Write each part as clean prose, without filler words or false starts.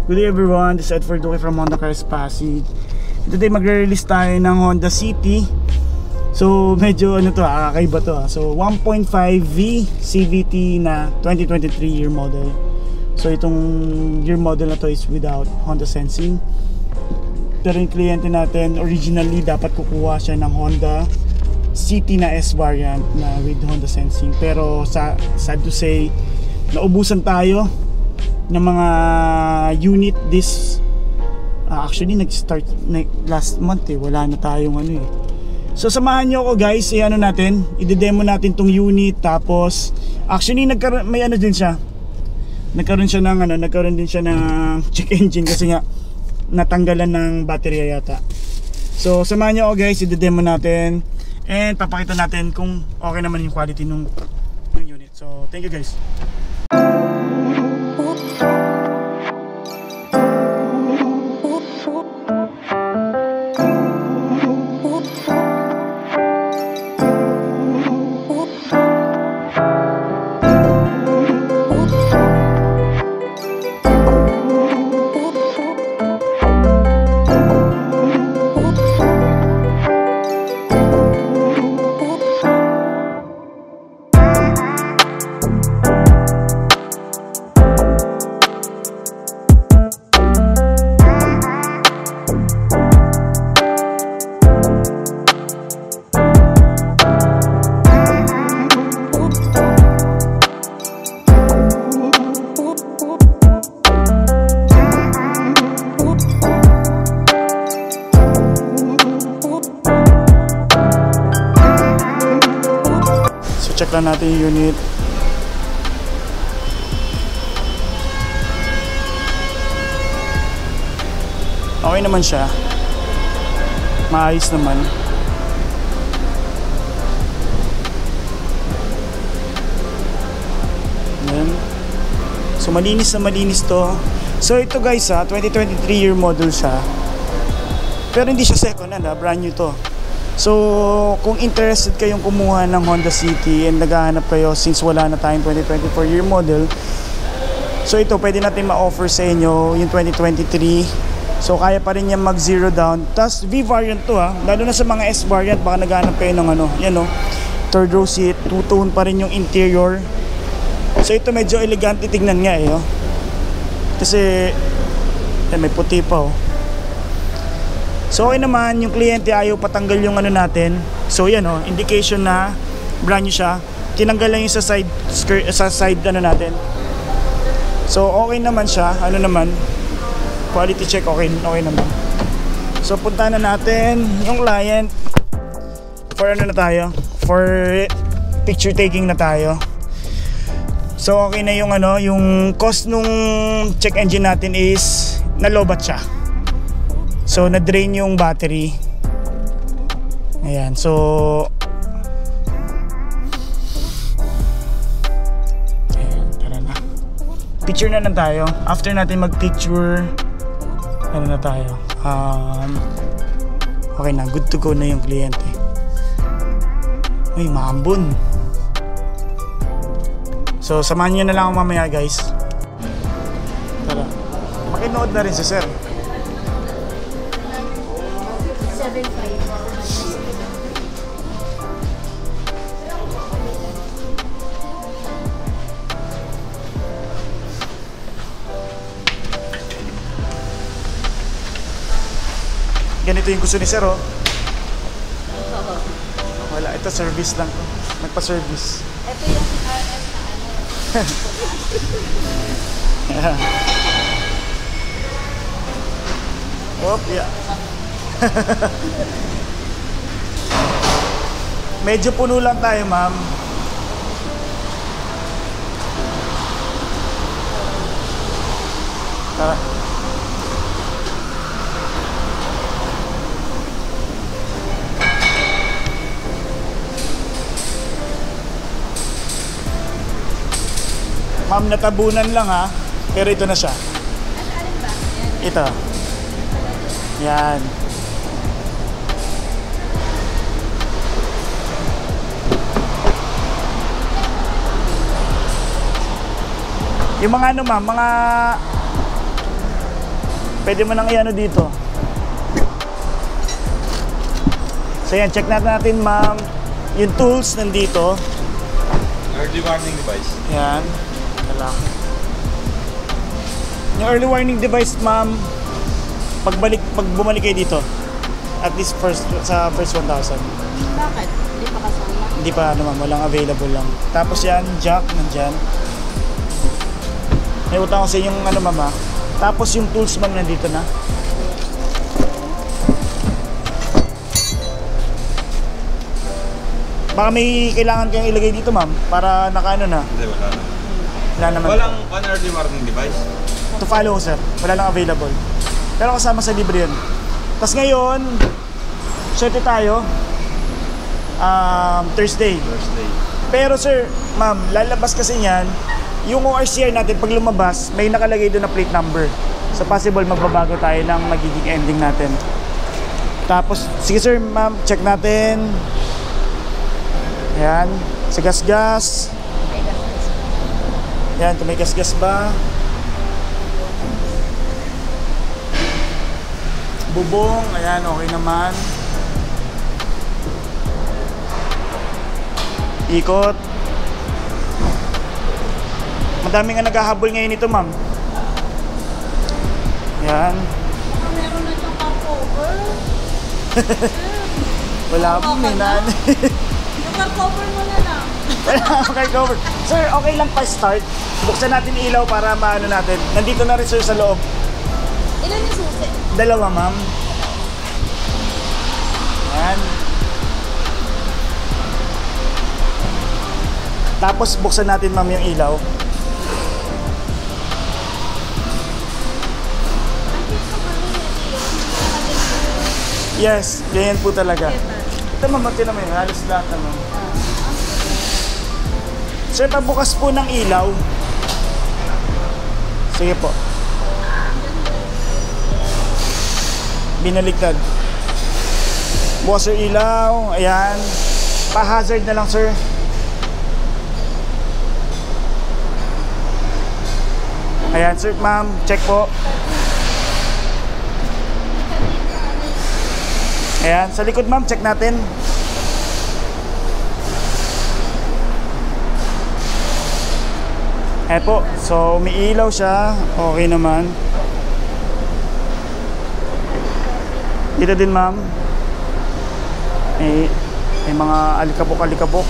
Good day everyone, this is Ed Duque from Honda Cars Pasig. Today magre-release tayo ng Honda City. So medyo ano to, kakaiba to. So 1.5V CVT na 2023 year model. So itong year model na to is without Honda Sensing. Pero yung kliyente natin, originally dapat kukuha siya ng Honda City na S variant na with Honda Sensing. Pero sad to say, naubusan tayo ng mga unit this actually nag-start last month wala na tayong ano eh. So samahan nyo ako guys, ano natin, i-demo natin tong unit. Tapos actually may ano din siya, nagkaroon din siya ng check engine kasi nga natanggalan ng baterya yata. So samahan nyo ako guys, i-demo natin and papakita natin kung okay naman yung quality ng unit. So thank you guys. Check lang natin yung unit. Okay naman siya. Maayos naman. Ayan. So malinis na malinis to. So ito guys 2023 year model siya. Pero hindi siya second hand brand new to. So kung interested kayong kumuha ng Honda City and naghahanap kayo since wala na tayong 2024 year model, so ito pwede natin ma-offer sa inyo yung 2023. So kaya pa rin yan mag zero down. Tapos V variant to lalo na sa mga S variant, baka naghahanap kayo ng yan third row seat, two-tone pa rin yung interior. So ito medyo elegante tignan nga kasi may puti pa So okay naman, yung kliyente ayaw patanggal yung natin. So yan indication na brand new siya. Tinanggal lang yung sa side skirt, sa side natin. So okay naman siya. Quality check okay naman. So punta na natin yung client for na tayo. For picture taking na tayo. So okay na yung yung cost nung check engine natin is nalobat siya. So na-drain yung battery. Ayan, so ayan, tara na. Picture na lang tayo. After natin mag-picture, na tayo. Okay na, good to go na yung kliyente. Uy, maambon. So samahan nyo na lang ako mamaya guys. Tara. Makinood na rin si sir. Ganito yung gusto ni sir Wala, ito service lang to. Nagpa-service. Ito yung RS na yeah. Medyo puno lang tayo ma'am. Tara. Ma'am, natabunan lang pero ito na siya. Alin ba? Ito. Yan. Yung mga ano ma'am, mga Pwede mo nang i-ano dito. So yan, check natin ma'am. Yung tools nandito. Early warning device. Yan. Wala. Yung early warning device ma'am, pag bumalik kayo dito, at least sa first 1,000. Bakit? Hindi pa kasama. Hindi pa ano ma'am, walang available lang. Tapos yan, jack nandyan. May utang ko sa yung ano ma'am ha. Tapos yung tools ma'am nandito na. Baka may kailangan kayong ilagay dito ma'am para nakaano na. Hindi, wala naman. Wala naman. Walang early warning device. To follow sir, wala lang available. Pero kasama sa libre yun. Tapos ngayon, swerte tayo. Thursday. Thursday. Pero sir, ma'am, lalabas kasi niyan, yung ORCR natin pag lumabas, may nakalagay doon na plate number. So possible magbabago tayo ng magiging ending natin. Tapos, sige sir, ma'am, check natin. Ayan, sa gas-gas. Ayan, kung may gas-gas ba. Bubong, ayan, okay naman. Ikot. Madami nga naghahabol ngayon ito, ma'am. Ayan. Baka meron na siyang car cover. Wala po, may nan. Yung car cover mo na lang. Okay, cover. Sir, okay lang pa start. Buksan natin yung ilaw para maano natin. Nandito na rin sir sa loob. Ilan yung susi? 2, ma'am. Ayan. Tapos buksan natin ma'am yung ilaw. Yes, ganyan po talaga. Ito ma'am, natin naman yun. Halos lahat naman. Sir, pabukas po ng ilaw. Sige po. Binaliktad. Bukas sir ilaw. Ayan. Pa-hazard na lang sir. Ayan sir, ma'am. Check po. Ayan. Sa likod ma'am, check natin. Ayan po. So, may ilaw siya. Okay naman. Dito din ma'am. May mga alikabok-alikabok.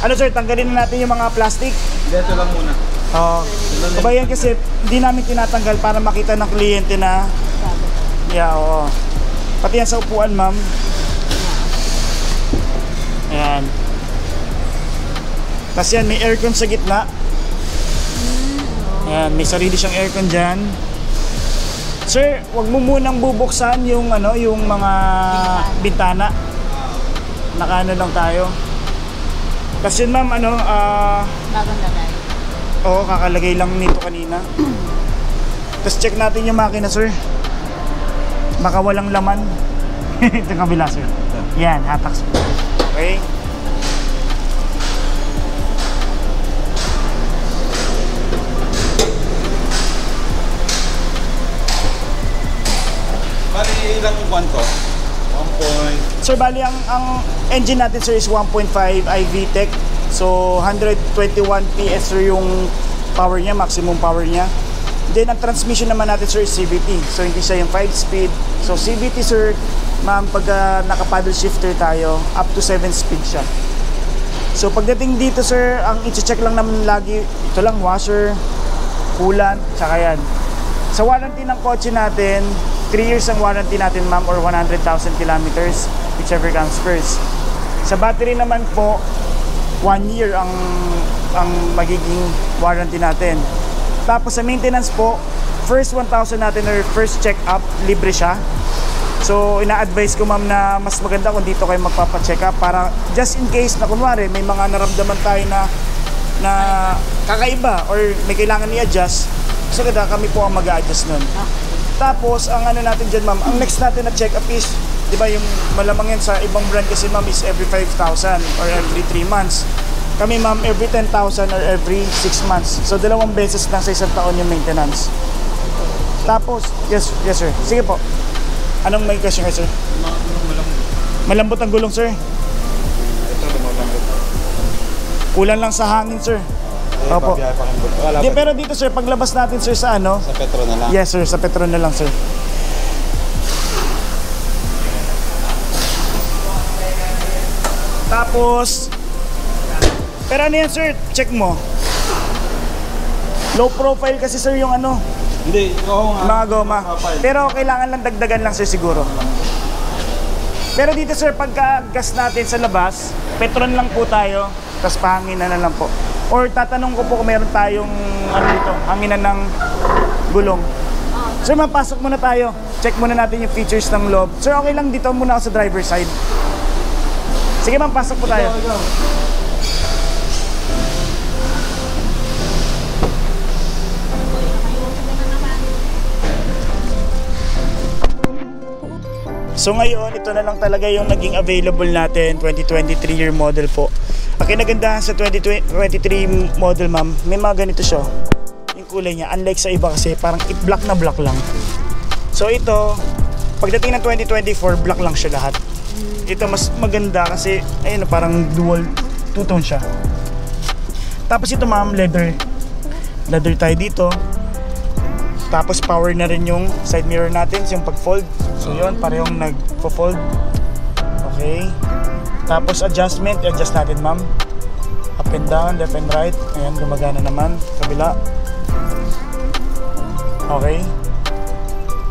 Ano sir, tanggalin na natin yung mga plastic. Dito lang muna. Kabayan kasi hindi namin tinatanggal para makita ng kliyente na yeah, oo. Pati yan sa upuan ma'am. Ayan. Tapos yan, may aircon sa gitna. Ayan, may sarili siyang aircon dyan. Sir, wag mo munang bubuksan yung ano, yung mga bintana. Nakaano lang tayo. Kasi ma'am, ano, Bagong lagay. oo, kakalagay lang nito kanina. Tapos check natin yung makina, sir. Baka walang laman. Ito yung kabila, sir. Yan, hatak. Okay. Bali, ilang kwan to? 1 point. Sir, bali ang engine natin sir is 1.5 iVTEC. So 121 PS sir yung power niya, maximum power niya. Then ang transmission naman natin sir is CVT. So hindi siya yung 5-speed. So CVT sir, ma'am, pag naka-paddle shifter tayo, up to 7 speed siya. So pagdating dito sir, ang i-check lang naman lagi, ito lang, washer, coolant, tsaka yan. Sa warranty ng kotse natin, 3 years ang warranty natin ma'am, or 100,000 kilometers, whichever comes first. Sa battery naman po, 1 year ang magiging warranty natin. Tapos sa maintenance po, first 1,000 natin or first check-up, libre siya. So ina-advise ko ma'am na mas maganda kung dito kayo magpapa-check up para just in case na kunwari may mga naramdaman tayo na kakaiba or may kailangan i-adjust, so kada kami po ang mag-a-adjust nun. Tapos ang ano natin dyan ma'am, ang next natin na check-up is, di ba yung malamang yan sa ibang brand kasi ma'am is every 5,000 or every 3 months. Kami ma'am, every 10,000 or every 6 months. So 2 beses lang sa isang taon yung maintenance. Tapos, yes sir. Sige po. Anong may question kayo sir? Malambot ang gulong sir. Ito, lumalambot. Kulang lang sa hangin sir. Opo. Di, pero dito sir, paglabas natin sir sa ano? Sa Petro na lang. Yes sir, sa Petron na lang sir. Tapos, pero ano yan sir, check mo. Low profile kasi sir yung ano, Hindi, oo nga. mga goma. Pero kailangan lang dagdagan lang sir siguro. Pero dito sir, pagka gas natin sa labas, Petron lang po tayo, tapos pahanginan na lang po. Or tatanong ko po kung meron tayong ano dito, hanginan ng gulong. Sir, mapasok muna tayo. Check muna natin yung features ng loob. Sir, okay lang dito muna ako sa driver side. Sige ma'am, pasok po tayo. So ngayon, ito na lang talaga yung naging available natin, 2023 year model po. Ang kinagandahan sa 2023 model ma'am, may mga ganito siya. Yung kulay niya, unlike sa iba kasi parang black na black lang. So ito, pagdating ng 2024, black lang siya lahat. Ito mas maganda kasi, ayun, parang dual two-tone siya. Tapos ito ma'am, leather tayo dito. Tapos power na rin yung side mirror natin, yung pag-fold. So yun, parehong nag-fold. Okay. Tapos adjustment, i-adjust natin ma'am. Up and down, left and right. Ayan, gumagana naman. Kabila. Okay.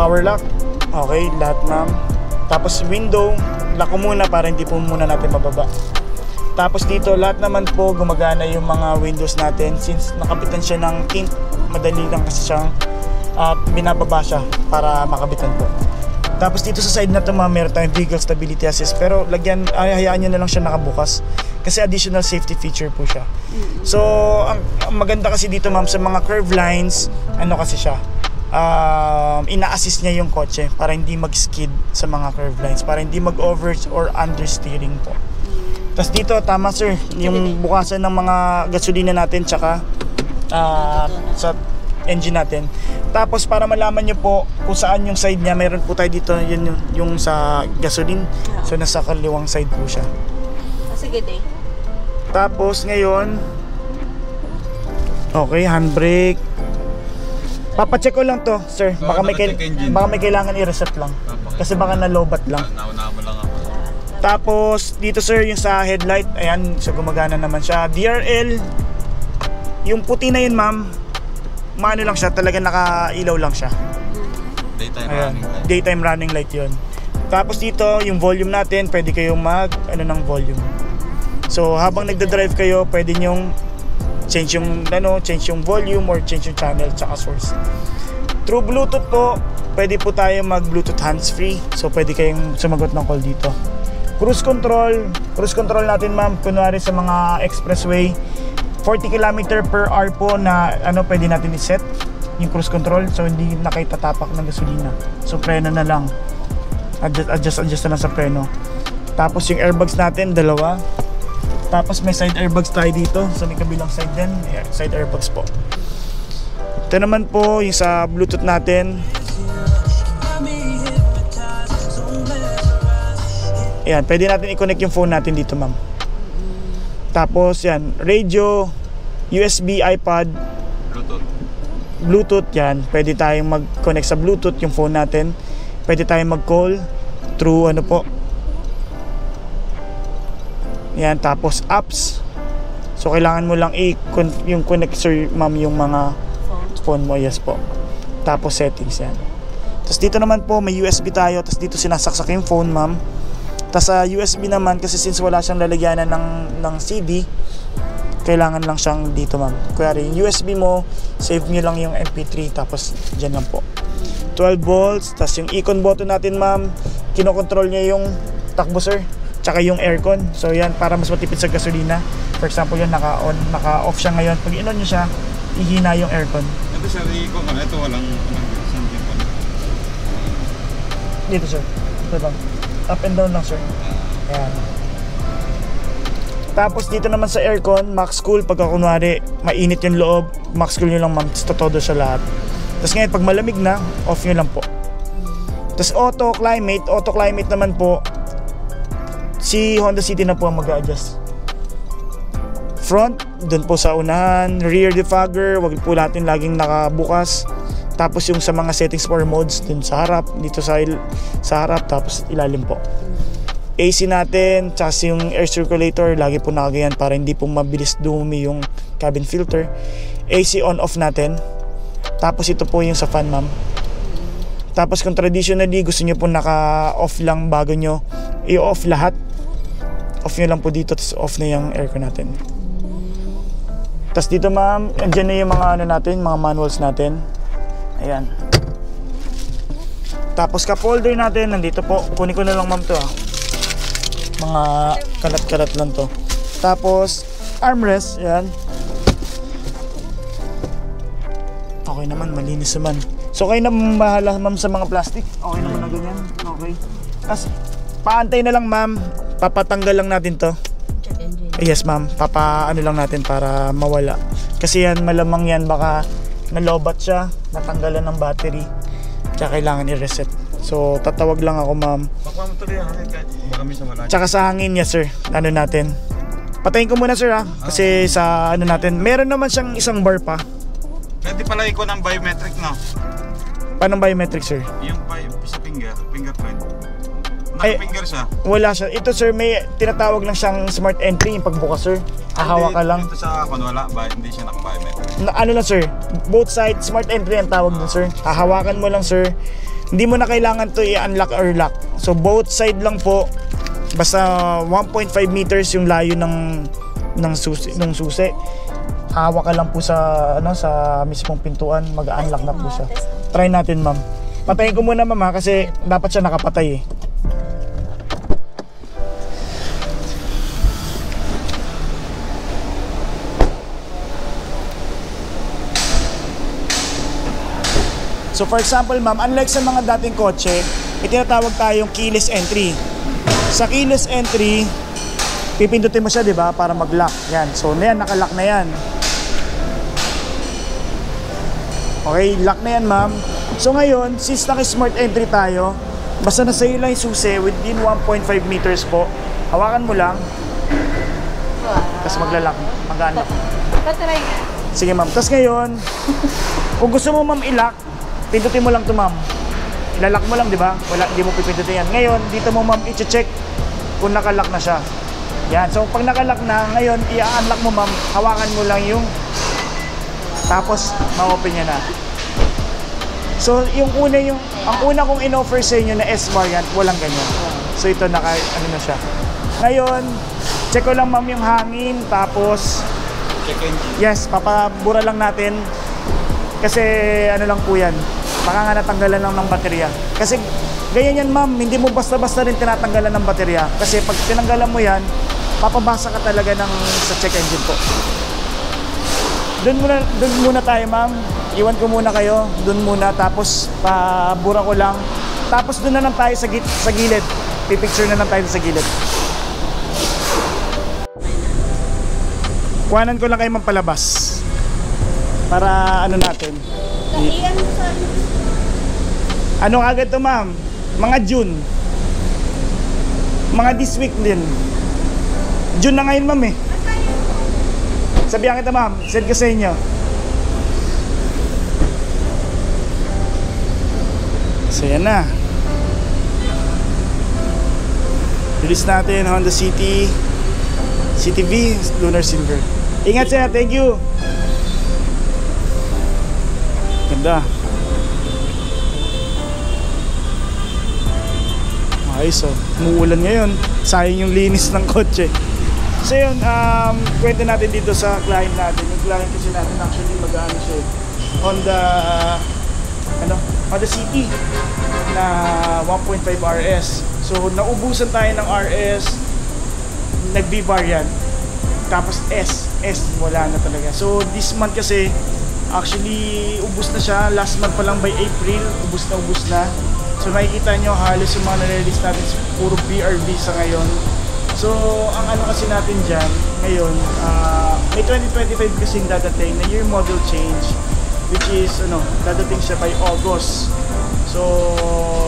Power lock. Okay, lahat ma'am. Tapos window, lock ko muna para hindi po muna natin mababa. Tapos dito, lahat naman po gumagana yung mga windows natin. Since nakabitan siya ng tint, madali lang kasi siyang binababa siya para makabitan po. Tapos dito sa side na ito ma'am, meron tayong vehicle stability assist. Pero hayaan nyo na lang siya nakabukas. Kasi additional safety feature po siya. So, ang maganda kasi dito ma'am sa mga curve lines, ano kasi siya, ina-assist niya yung kotse para hindi mag-skid sa mga curve lines, para hindi mag-over or understeering po. Tapos dito, tama sir, yung bukasan ng mga gasolina natin tsaka sa engine natin. Tapos para malaman nyo po kung saan yung side niya, meron po tayo dito yung sa gasoline. So nasa kaliwang side po siya. Sige day. Tapos ngayon, okay, handbrake. Papacheck ko lang to, sir. Baka may kailangan i-reset lang. Kasi baka na-lowbat lang. Nauna mo lang ako. Tapos dito sir, yung sa headlight, ayan, so gumagana naman siya. DRL, yung puti na yun ma'am, maano lang siya, talaga nakailaw lang siya. Daytime running light yun. Tapos dito, yung volume natin, pwede kayong ng volume. So habang nagda-drive kayo, pwede nyong change yung volume or change yung channel tsaka source. Through Bluetooth po, pwede po tayo mag-Bluetooth hands-free. So pwede kayong sumagot ng call dito. Cruise control natin ma'am, kunwari sa mga expressway, 40 km per hour po na pwede natin i-set yung cruise control, so hindi na kayo tatapak ng gasolina. So preno na lang, adjust na lang sa preno. Tapos yung airbags natin, 2. Tapos may side airbags tayo dito sa may kabilang side din, side airbags po. Ito naman po yung sa Bluetooth natin. Ayan, pwede natin i-connect yung phone natin dito ma'am. Tapos yan, radio, USB, iPad, Bluetooth yan. Pwede tayong mag-connect sa Bluetooth yung phone natin. Pwede tayong mag-call through yan, tapos apps. So kailangan mo lang yung connect sir ma'am yung mga phone mo, yes po. Tapos settings yan. Tapos dito naman po may USB tayo, tapos dito sinasaksak yung phone ma'am. Tapos sa USB naman, kasi since wala siyang lalagyanan ng CD, kailangan lang siyang dito ma'am. Kaya yung USB mo, save nyo lang yung MP3, tapos dyan lang po. 12 volts, tapos yung icon button natin ma'am, kinokontrol niya yung takbo sir, tsaka yung aircon. So yan, para mas matipid sa gasolina. For example yan, naka-off siya ngayon. Pag in-on nyo siya, ihina yung aircon. Ito sir, icon ko na. Ito walang dito sir, ito lang. Up and down lang sir. Ayan. Tapos dito naman sa aircon, max cool. Pagka kunwari mainit yung loob, max cool nyo lang ma'am. Tapos todo siya lahat. Tapos ngayon pag malamig na, off nyo lang po. Tapos auto climate naman po, si Honda City na po ang mag-a-adjust. Front, dun po sa unahan. Rear defogger, wag po natin laging nakabukas. Tapos yung sa mga settings for modes, dun sa harap, dito sa harap, tapos ilalim po. AC natin, tsaka yung air circulator, lagi po nakagayan para hindi po mabilis dumi yung cabin filter. AC on-off natin. Tapos ito po yung sa fan ma'am. Tapos kung traditionally gusto nyo po naka-off lang bago nyo i-off lahat, off nyo lang po dito, tapos off na yung aircon natin. Tapos dito ma'am, andyan na yung mga ano natin, mga manuals natin. Ayan. Tapos cup holder natin, nandito po. Kunin ko na lang ma'am to Mga kalat-kalat lang to. Tapos armrest, ayan. Okay naman, malinis naman. So kayo na bahala ma'am sa mga plastic. Okay naman na ganyan. Okay. Tapos paantay na lang ma'am. Papatanggal lang natin to. Check engine. Yes ma'am. Ano lang natin para mawala. Kasi yan malamang yan baka nalobat siya. Natanggalan ng battery. Tsaka kailangan i-reset. So tatawag lang ako ma'am. Bakwa mo tuloy ang hangin kahit baka minsan wala. Tsaka sa hangin yes sir. Ano natin. Patayin ko muna sir Kasi sa ano natin. Meron naman siyang isang bar pa. Pwede pala ikaw ng biometric no? Paano biometric sir? Yung sa fingerprint. Ay, Naka-finger siya. Wala siya. Ito sir, may tinatawag lang siyang smart entry yung pagbukas sir. Hahawa ka lang. Ito sa akin wala, hindi siya naka-biometric. Ano lang sir, both sides smart entry ang tawag dun sir. Hahawakan mo lang sir. Hindi mo na kailangan to i-unlock or lock. So both side lang po. Basta 1.5 meters yung layo ng susi. Hawak ka lang po sa sa mismong pintuan, mag-unlock na po siya. Try natin ma'am. Patayin ko muna ma'am kasi dapat siya nakapatay So for example ma'am, unlike sa mga dating kotse, may tinatawag tayong keyless entry. Sa keyless entry, pipindutin mo siya, di ba, para mag-lock. Yan. So yan, naka-lock na yan. Okay, lock na yan ma'am. So ngayon, since naka-smart entry tayo, basta nasa iyo lang yung susi within 1.5 meters po, hawakan mo lang, tapos mag-lock. Patry nga. Sige ma'am. Tapos ngayon, kung gusto mo ma'am i-lock, pindutin mo lang to ma'am. Ilalak mo lang, di ba? Wala, hindi mo pipindutin yan. Ngayon, dito mo ma'am i-check kung naka-lock na siya. Yan. So pag naka-lock na, ngayon i-unlock mo ma'am, hawakan mo lang yung tapos ma-open niya na. So ang una kong in-offer sa inyo na S-variant, walang ganyan. So ito na siya. Ngayon, check ko lang ma'am yung hangin, tapos Check engine. yes, papabura lang natin. Kasi lang po yan. Baka nga natanggalan lang ng baterya. Kasi ganyan yan ma'am, hindi mo basta-basta rin tinatanggalan ng baterya. Kasi pag tinanggalan mo yan, papabasa ka talaga sa check engine po. Doon muna tayo ma'am. Iwan ko muna kayo. Doon muna, tapos pabura ko lang. Tapos doon na lang tayo sa gilid. Pipicture na lang tayo sa gilid. Kuhanan ko lang kayo ma'am palabas. Para natin. Iyan sa Ano agad to ma'am? Mga June. Mga this week din. June na ngayon ma'am Sabihan kita ma'am, send ko sa inyo. So yan na. Release natin Honda City CTV Lunar Silver. Ingat siya, thank you. Ganda. Ayos umuulan ngayon. Sayang yung linis ng kotse. So yun, kwento natin dito sa client natin. Yung client kasi natin actually mag-ano siya Honda City na 1.5 RS. So naubusan tayo ng RS, nag-V-variant, tapos S wala na talaga. So this month kasi actually ubus na siya. Last month pa lang by April, ubus na. So nakikita nyo halos yung mga na-release natin puro BRV sa ngayon. So, ang ano kasi natin dyan, ngayon, may 2025 kasing dadating na year model change, which is, dadating siya by August. So,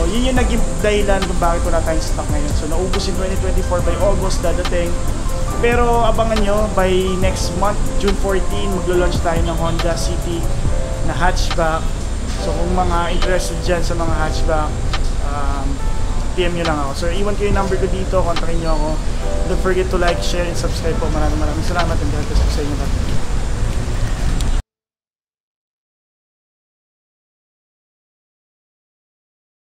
yun yung naging dahilan kung bakit wala tayong stock ngayon. So, naubos yung 2024 by August, dadating. Pero, abangan nyo, by next month, June 14, maglo-launch tayo ng Honda City na hatchback. So, kung mga interested dyan sa mga hatchback, PM nyo lang ako. So, iwan ko yung number ko dito, kontakin nyo ako. Don't forget to like, share, and subscribe po. Maraming salamat and God bless po sa inyo lahat.